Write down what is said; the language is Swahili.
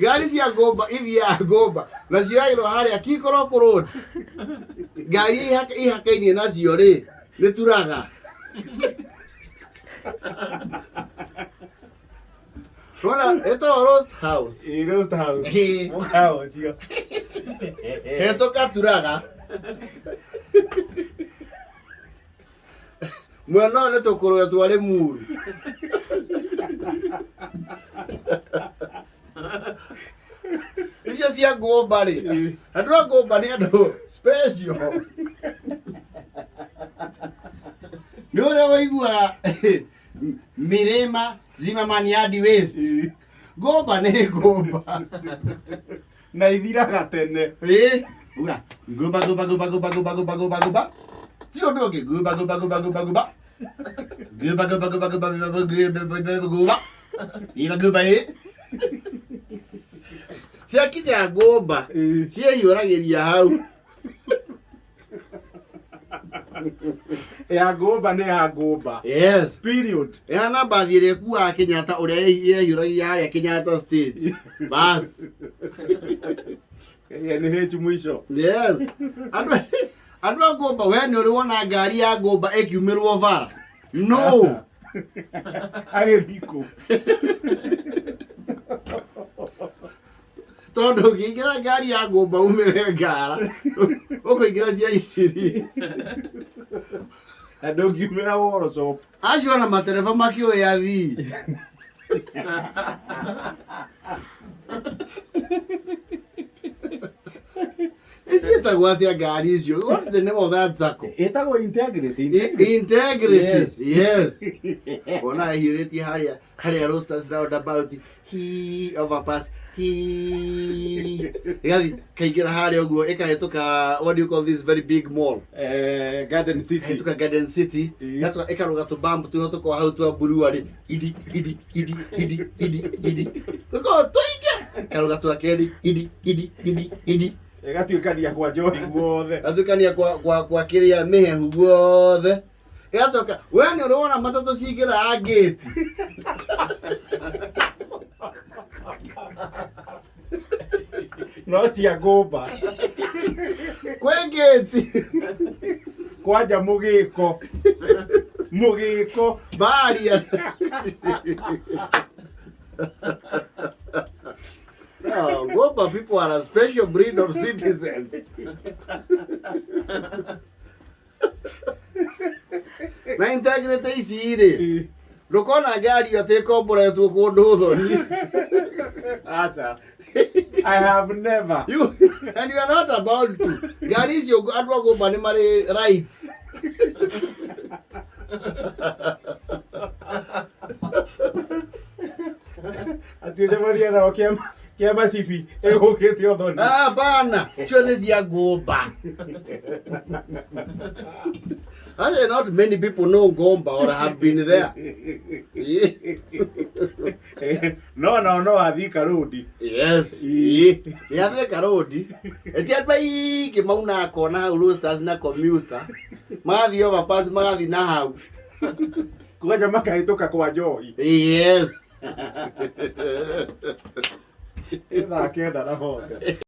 Ngari cia Ngumba ithiaga Ngumba na cioyairwo harĩa Kikoroku Road. Ngari ihakainie nacio rĩ nĩ turaga. Rona eto roast house. Roast house. Mukao cio. Heto katuraga. Mwana nĩ tũkũrũe twarĩ muru. Icio cia Ngumba rĩ. Andũ a Ngumba nĩ andũ special. Nĩ ũrĩa waiguaga Mirima Zimmerman Yard West. Ngumba nĩ Ngumba. Na ithiraga tene. Uga Ngumba Ngumba Ngumba Ngumba Ngumba Ngumba Ngumba Ngumba. Ti ũndũ ũngĩ Ngumba Ngumba Ngumba Ngumba Ngumba. Ngumba Ngumba Ngumba Ngumba Ngumba Ngumba. Ina Ngumba ciakinya Ngumba ciĩhiũragĩria hau. Ya Ngumba nĩ ya Ngumba. Yes. Period. Ĩhana mbathi ĩrĩa ĩkuaga Kenyatta ũrĩa yehiũragia harĩa Kenyatta stage. Bas. Nĩ hĩnju mũico. Yes. Andũ a Ngumba we nĩ ũrĩ wona ngari ya Ngumba ĩkiumĩrwo bara? No. Agĩthikũ. Tondũ ũngĩingĩra ngari ya Ngumba umĩre Ngara ũkũingĩra cia Iciri. Na ndũngiumĩra workshop. Acio na matereba makĩũĩ athii. Ĩciĩtagwo atĩa ngari icio? What's the name of that circle? Ĩtagwo integrity. Integrity. Yes. Ona hiũrĩtie harĩa roasters roundabout. He overpass. Igathi kaingĩra harĩa ũguo ĩkahĩtũka what do you call this very big mall? Garden City. Hĩtũka Garden City. Yacoka ĩkarũga tũbambu tũhĩtũkwo hau twa burua rĩ. Idi. Tũkorwo tũingĩ. Ĩkarũga twa kerĩ. Idi. Ĩgatuĩkania kwa njohi guothe. Ĩgatuĩkania kwa kĩrĩa mĩhehu guothe. Ĩgacoka we nĩ ũrĩ wona matatũ cingĩraga gate. No cia Ngumba. Kwĩ gate. Kwanja mũgĩko. Barrier. Oh, Ngumba people are a special breed of citizens. Na integrity ici rĩ. Ndũkona ngari atĩ ĩkomboretwo kũndũ ũthoni. Acha. I have never. And you are not about to. Ngari icio andũ a Ngumba nĩ marĩ rights. Ati ũcemania nao kĩa macibi ĩgũkĩte ũthoni. Bana, cio nĩ cia Ngumba. Not many people know Ngumba or have been there. No, Thika Road. Yes. Nĩ Thika Road. Eti andũ aingĩ mauna kona hau roasters na commuter. Magathiĩ overpass magathiĩ na hau. Kũgaja makahĩtũka kwa njohi. Yes. Ĩthake nda na bote.